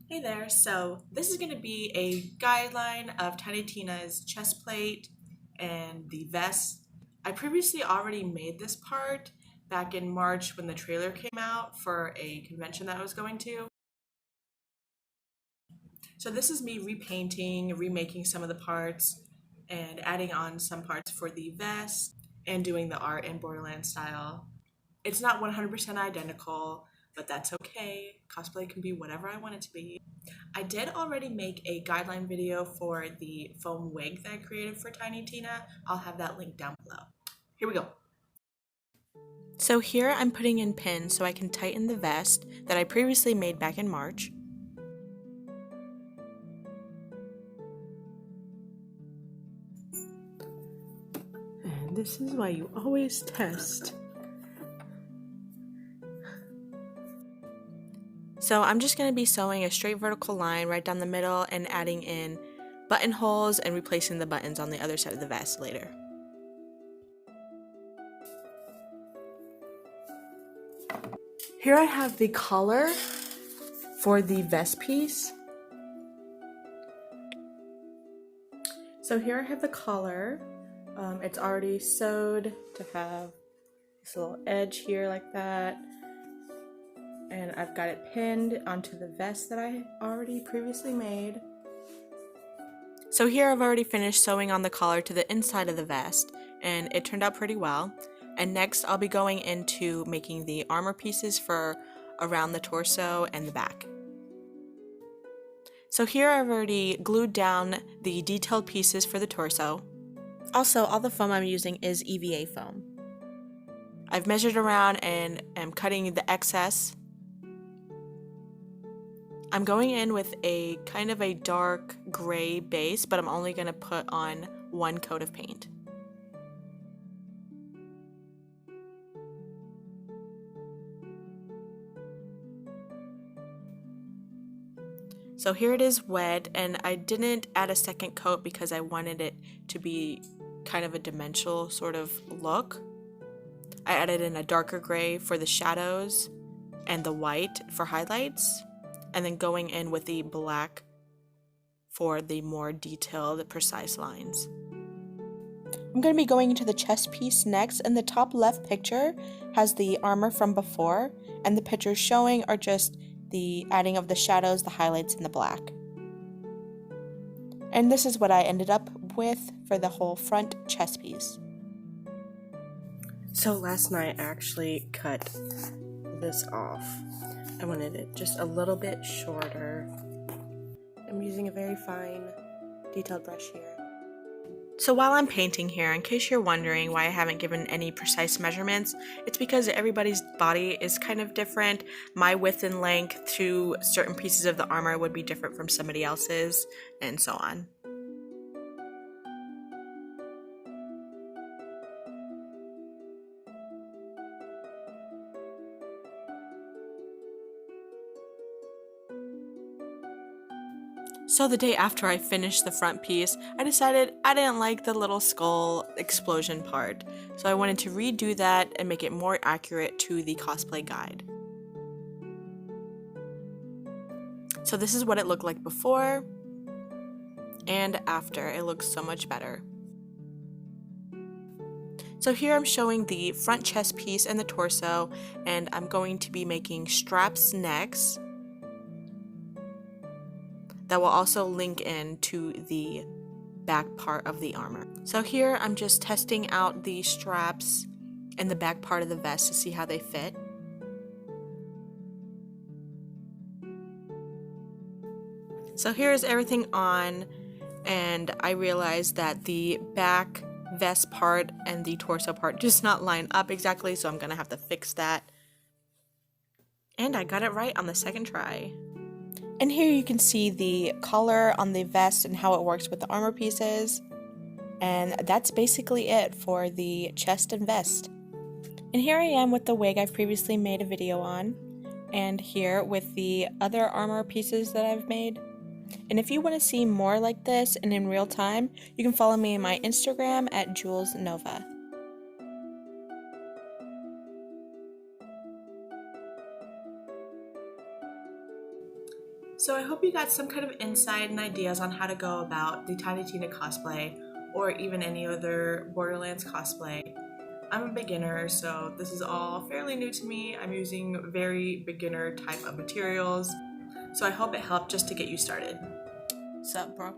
Hey there, so this is going to be a guideline of Tiny Tina's chest plate and the vest. I previously already made this part back in March when the trailer came out for a convention that I was going to. So this is me repainting, remaking some of the parts, and adding on some parts for the vest and doing the art in Borderlands style. It's not 100% identical, but that's okay. Cosplay can be whatever I want it to be. I did already make a guideline video for the foam wig that I created for Tiny Tina. I'll have that link down below. Here we go. So here I'm putting in pins so I can tighten the vest that I previously made back in March. And this is why you always test. So I'm just going to be sewing a straight vertical line right down the middle and adding in buttonholes and replacing the buttons on the other side of the vest later. Here I have the collar for the vest piece. So here I have the collar. It's already sewed to have this little edge here like that. And I've got it pinned onto the vest that I already previously made. So here I've already finished sewing on the collar to the inside of the vest, and it turned out pretty well. And next I'll be going into making the armor pieces for around the torso and the back. So here I've already glued down the detailed pieces for the torso. Also, all the foam I'm using is EVA foam. I've measured around and am cutting the excess. I'm going in with a kind of a dark gray base, but I'm only going to put on one coat of paint. So here it is wet, and I didn't add a second coat because I wanted it to be kind of a dimensional sort of look. I added in a darker gray for the shadows and the white for highlights, and then going in with the black for the more detailed, precise lines. I'm going to be going into the chest piece next, and the top left picture has the armor from before, and the pictures showing are just the adding of the shadows, the highlights, and the black. And this is what I ended up with for the whole front chest piece. So last night I actually cut this off. I wanted it just a little bit shorter. I'm using a very fine detailed brush here. So while I'm painting here, in case you're wondering why I haven't given any precise measurements, it's because everybody's body is kind of different. My width and length to certain pieces of the armor would be different from somebody else's, and so on. So the day after I finished the front piece, I decided I didn't like the little skull explosion part, so I wanted to redo that and make it more accurate to the cosplay guide. So this is what it looked like before and after. It looks so much better. So here I'm showing the front chest piece and the torso, and I'm going to be making straps next that will also link in to the back part of the armor. So here I'm just testing out the straps in the back part of the vest to see how they fit. So here is everything on, and I realized that the back vest part and the torso part does not line up exactly, so I'm gonna have to fix that. And I got it right on the second try. And here you can see the collar on the vest and how it works with the armor pieces. And that's basically it for the chest and vest. And here I am with the wig I've previously made a video on, and here with the other armor pieces that I've made. And if you want to see more like this and in real time, you can follow me on my Instagram at JulesNova. So I hope you got some kind of insight and ideas on how to go about the Tiny Tina cosplay, or even any other Borderlands cosplay. I'm a beginner, so this is all fairly new to me. I'm using very beginner type of materials, so I hope it helped just to get you started. Sup, bro?